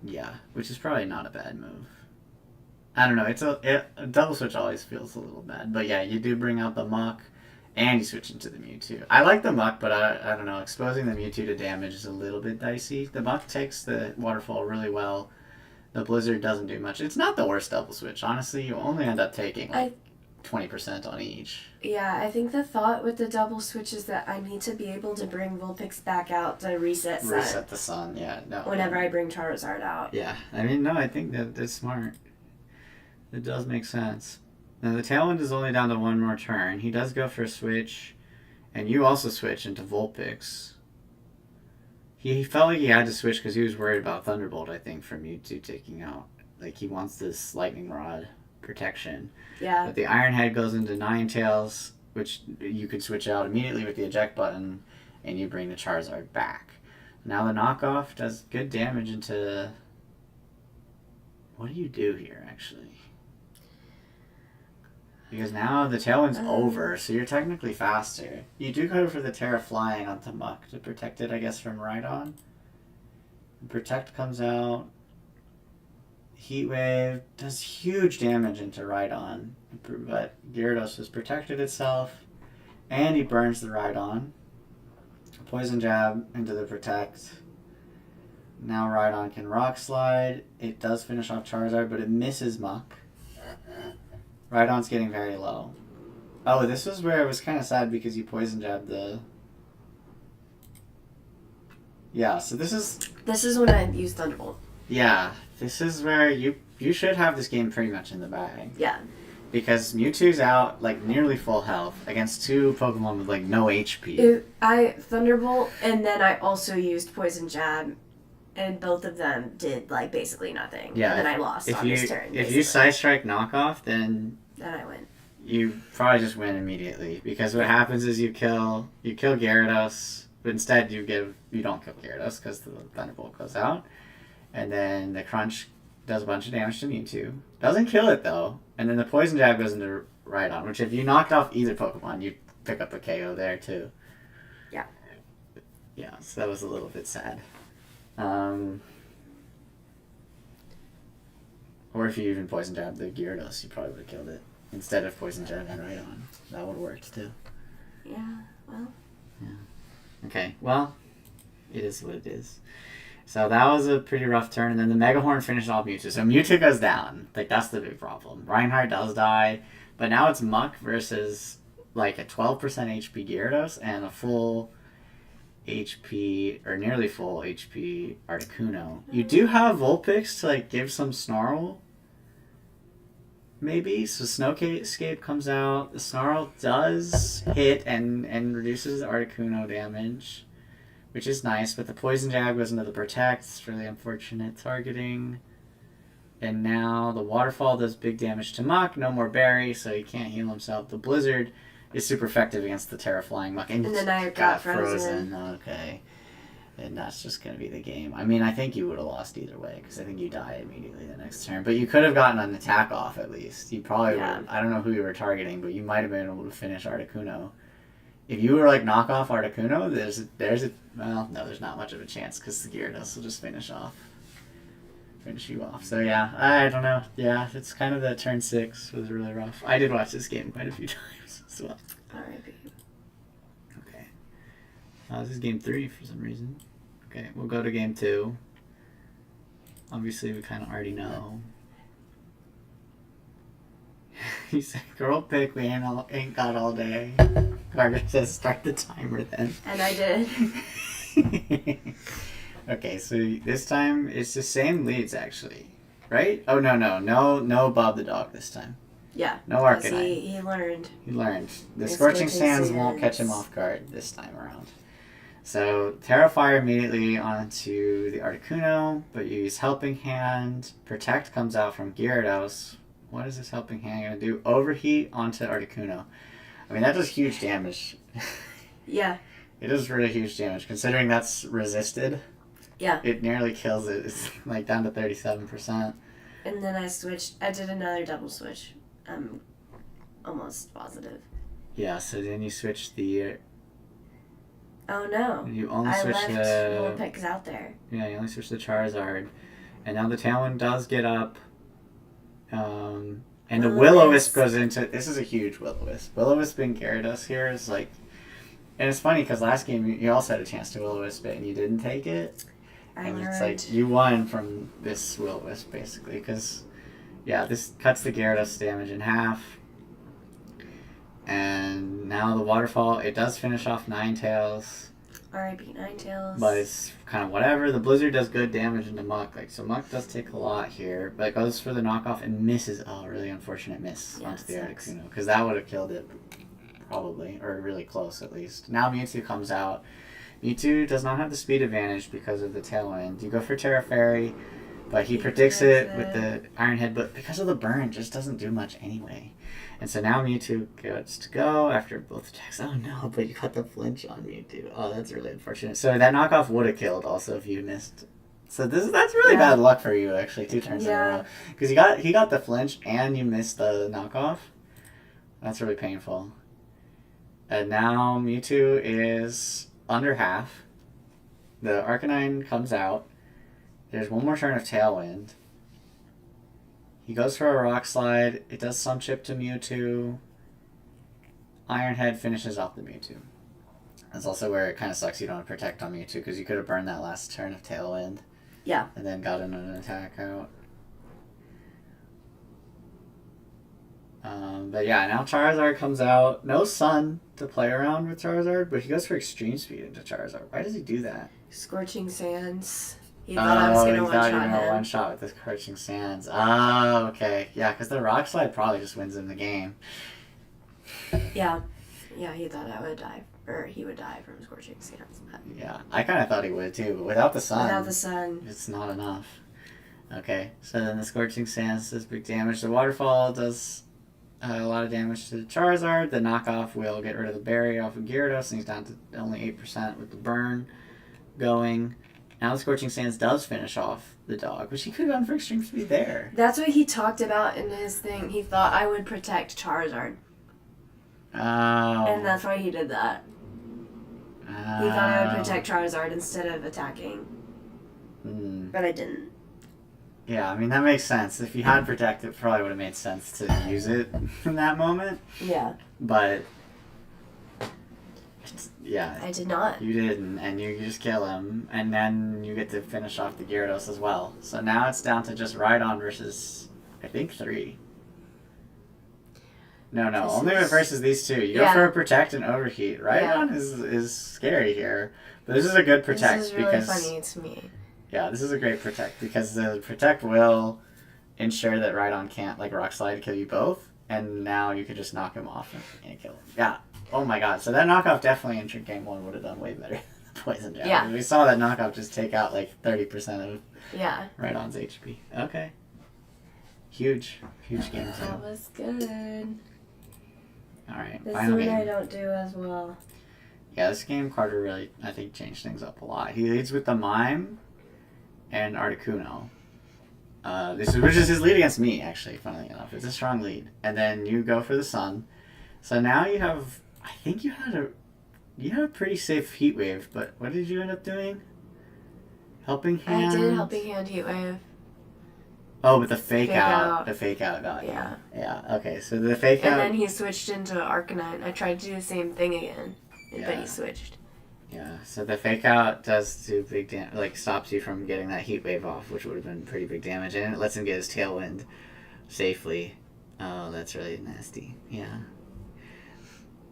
Yeah, which is probably not a bad move. I don't know. A double switch always feels a little bad. But yeah, you do bring out the Muck. And you switch into the Mewtwo. I like the Muck, but I don't know. Exposing the Mewtwo to damage is a little bit dicey. The Muck takes the Waterfall really well. The Blizzard doesn't do much. It's not the worst double switch. Honestly, you only end up taking 20% on each. Yeah, I think the thought with the double switch is that I need to be able to bring Vulpix back out to reset Sun. Reset the Sun, yeah. No. Whenever I bring Charizard out. Yeah. I mean, no, I think that's smart. It does make sense. Now, the Tailwind is only down to one more turn. He does go for a switch, and you also switch into Vulpix. He felt like he had to switch because he was worried about Thunderbolt, I think, from Mewtwo taking out. Like, he wants this Lightning Rod protection. Yeah. But the Iron Head goes into Ninetales, which you could switch out immediately with the eject button, and you bring the Charizard back. Now the knockoff does good damage into... What do you do here, actually? Because now the Tailwind's over, so you're technically faster. You do go for the Terra Flying onto Muck to protect it, I guess, from Rhydon. Protect comes out. Heat Wave does huge damage into Rhydon, but Gyarados has protected itself, and he burns the Rhydon. Poison Jab into the Protect. Now Rhydon can Rock Slide. It does finish off Charizard, but it misses Muck. Rhydon's getting very low. Oh, this was where it was kind of sad because you Poison Jabbed the... Yeah, so this is... This is when I use Thunderbolt. Yeah, this is where you should have this game pretty much in the bag. Yeah. Because Mewtwo's out, like, nearly full health against two Pokemon with, like, no HP. I Thunderbolt, and then I also used Poison Jab, and both of them did, like, basically nothing. Yeah. And then I lost on this turn. If you Side Strike knockoff, then I win. You probably just win immediately. Because what happens is you kill Gyarados, but instead you don't kill Gyarados because the Thunderbolt goes out. And then the Crunch does a bunch of damage to Mewtwo. Doesn't kill it, though. And then the Poison Jab goes into Rhydon, which if you knocked off either Pokemon, you'd pick up a KO there, too. Yeah. Yeah, so that was a little bit sad. Or if you even Poison Jab the Gyarados, you probably would have killed it. Instead of Poison Jab and Rhydon. That would have worked, too. Yeah, well. Yeah. Okay, well, it is what it is. So that was a pretty rough turn, and then the Mega Horn finished off Mewtwo. So Mewtwo goes down. Like, that's the big problem. Reinhardt does die, but now it's Muck versus, like, a 12% HP Gyarados and a full HP, or nearly full HP Articuno. You do have Vulpix to, like, give some snarl. maybe. So Snowscape comes out. The Snarl does hit and reduces Articuno damage, which is nice. But the Poison Jab goes into the Protect. It's really unfortunate targeting. And now the Waterfall does big damage to Muck. No more Berry, so he can't heal himself. The Blizzard is super effective against the Terraflying Muck. And then I got frozen. Okay. And that's just going to be the game. I mean, I think you would have lost either way, because I think you die immediately the next turn. But you could have gotten an attack off, at least. You probably would. I don't know who you were targeting, but you might have been able to finish Articuno. If you were, like, knock off Articuno, well, no, there's not much of a chance, because the Gyarados will just finish you off. So, yeah, I don't know. Yeah, it's kind of that turn 6 was really rough. I did watch this game quite a few times as well. R.I.P. Okay. This is game 3 for some reason. Okay, we'll go to game 2. Obviously, we kind of already know. He said, girl pick, we ain't got all day. Carter says, start the timer then. And I did. Okay, so this time it's the same leads, actually. Right? Oh, no Bob the Dog this time. Yeah. No Arcanine. He learned. He learned. The Scorching Sands won't catch him off guard this time around. So, Terrafire immediately onto the Articuno, but you use Helping Hand. Protect comes out from Gyarados. What is this Helping Hand going to do? Overheat onto Articuno. I mean, that does huge damage. Yeah. It does really huge damage, considering that's resisted. Yeah. It nearly kills it. It's like down to 37%. And then I did another double switch. I'm almost positive. Yeah, so then you switch the... Oh no. You only switch left Vulpix out there. Yeah, you only switch the Charizard. And now the Tailwind does get up. And the Will-O-Wisp goes into... This is a huge Will-O-Wisp. Will-O-Wisp and Gyarados here is like... And it's funny because last game you also had a chance to Will-O-Wisp it and you didn't take it. It's like you won from this Will-O-Wisp basically because... Yeah, this cuts the Gyarados damage in half. And now the Waterfall, it does finish off Ninetales. R.I.P. Ninetales. But it's kind of whatever. The Blizzard does good damage into Muck. So Muck does take a lot here. But it goes for the knockoff and misses. Oh, really unfortunate miss onto the Articuno. Because that would have killed it, probably. Or really close, at least. Now Mewtwo comes out. Mewtwo does not have the speed advantage because of the Tailwind. You go for Terra Fairy. But he predicts it with the Iron Head, but because of the burn, it just doesn't do much anyway. And so now Mewtwo gets to go after both attacks. Oh no, but you got the flinch on Mewtwo. Oh, that's really unfortunate. So that knockoff would have killed also if you missed. So that's really bad luck for you, actually, 2 turns in a row. Because he got the flinch and you missed the knockoff. That's really painful. And now Mewtwo is under half. The Arcanine comes out. There's one more turn of Tailwind. He goes for a Rock Slide. It does some chip to Mewtwo. Iron Head finishes off the Mewtwo. That's also where it kind of sucks you don't have Protect on Mewtwo because you could have burned that last turn of Tailwind. Yeah. And then gotten an attack out. But yeah, now Charizard comes out. No Sun to play around with Charizard, but he goes for Extreme Speed into Charizard. Why does he do that? Scorching Sands. He thought I was going to one-shot him. One-shot with the Scorching Sands. Oh, okay. Yeah, because the Rock Slide probably just wins him the game. Yeah. Yeah, he thought I would die. Or he would die from Scorching Sands. But... Yeah, I kind of thought he would too, but without the Sun... Without the Sun. It's not enough. Okay, so then the Scorching Sands does big damage. The Waterfall does a lot of damage to the Charizard. The knockoff will get rid of the Berry off of Gyarados, and he's down to only 8% with the burn going. Now the Scorching Sands does finish off the dog, which he could have gone for Extreme Speed there. That's what he talked about in his thing. He thought I would protect Charizard. Oh. And that's why he did that. He thought I would protect Charizard instead of attacking. But I didn't. Yeah, I mean, that makes sense. If you had Protect, it probably would have made sense to use it in that moment. Yeah. But... Yeah. I did not. You didn't, and you just kill him, and then you get to finish off the Gyarados as well. So now it's down to just Rhydon versus, I think, 3. No, only versus these 2. You go for a Protect and Overheat. Rhydon is scary here, but this is a good Protect. This is really funny to me. Yeah, this is a great Protect, because the Protect will ensure that Rhydon can't like Rock Slide kill you both, and now you could just knock him off and kill him. Yeah. Oh my god. So that knockoff definitely in Game 1 would have done way better than Poison Jab. Yeah. We saw that knockoff just take out like 30% of Yeah. Rhydon's HP. Okay. Huge game 2. That was good. Alright, This final one game. I don't do as well. Yeah, this game Carter really, I think, changed things up a lot. He leads with the Mime and Articuno. Which is his lead against me, actually, funnily enough. It's a strong lead. And then you go for the Sun. So now you have, I think you had a pretty safe Heat Wave, but what did you end up doing? Helping Hand? I did Helping Hand Heat Wave. Oh, but the fake out. out. The fake out got you. Yeah. Yeah, okay. So the fake out. And then he switched into Arcanine. I tried to do the same thing again, but Yeah. he switched. Yeah, so the fake out does do big damage, like stops you from getting that Heat Wave off, which would have been pretty big damage, and it lets him get his Tailwind safely. Oh, that's really nasty. Yeah.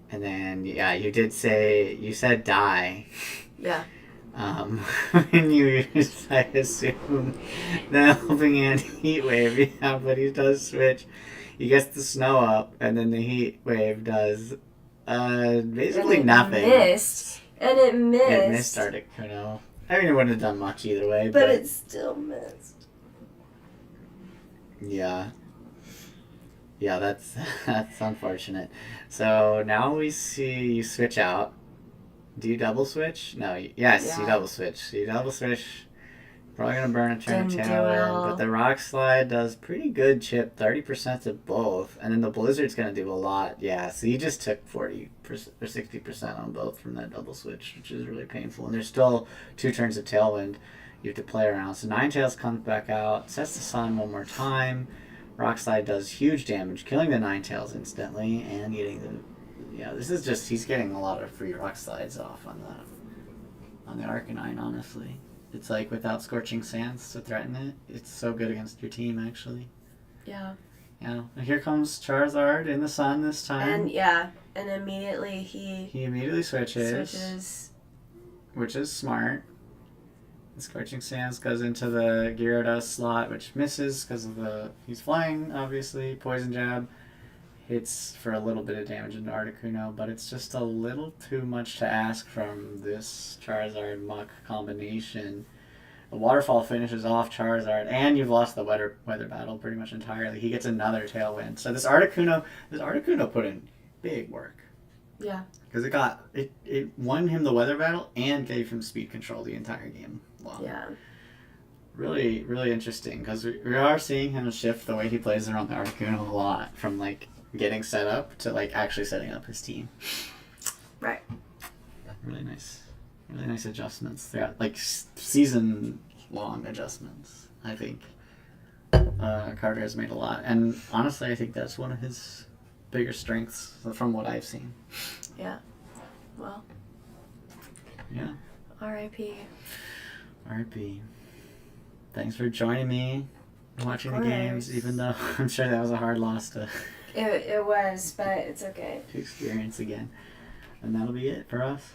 And then, yeah, you said die. Yeah. When you use, I assume, the Helping Hand Heat Wave, yeah, but he does switch. He gets the Snow up, and then the Heat Wave does, basically nothing. And it missed. It missed Articuno. I mean, it wouldn't have done much either way, But it still missed. Yeah. Yeah, that's unfortunate. So now we see you switch out. Do you double switch? No. Yes, you double switch. So you double switch. Probably gonna burn a turn of Didn't do Tailwind, well. but the Rock Slide does pretty good chip, 30% to both, and then the Blizzard's gonna do a lot. Yeah, so you just took 40% or 60% on both from that double switch, which is really painful. And there's still 2 turns of Tailwind you have to play around. So Ninetales comes back out, sets the Sun one more time. Rock Slide does huge damage, killing the Ninetales instantly and getting the. Yeah, this is just he's getting a lot of free Rock Slides off on the Arcanine, honestly. It's like without Scorching Sands to threaten it. It's so good against your team, actually. Yeah. Yeah. And here comes Charizard in the Sun this time. And immediately He immediately switches. switches. Which is smart. The Scorching Sands goes into the Gyarados slot, which misses because of he's flying, obviously. Poison Jab hits for a little bit of damage into Articuno, but it's just a little too much to ask from this Charizard Muck combination. The Waterfall finishes off Charizard, and you've lost the weather battle pretty much entirely. He gets another Tailwind. So this Articuno put in big work. Yeah. Because it won him the weather battle and gave him speed control the entire game long. Yeah. Really, really interesting, because we are seeing him shift the way he plays around the Articuno a lot, from like getting set up to like actually setting up his team. Right. Really nice adjustments throughout, like season long adjustments. I think Carter has made a lot, and honestly, I think that's one of his bigger strengths from what I've seen. Yeah. Well. Yeah. R.I.P. R.I.P. Thanks for joining me, watching the course. games, even though I'm sure that was a hard loss to It was, but it's okay. experience again. And that'll be it for us.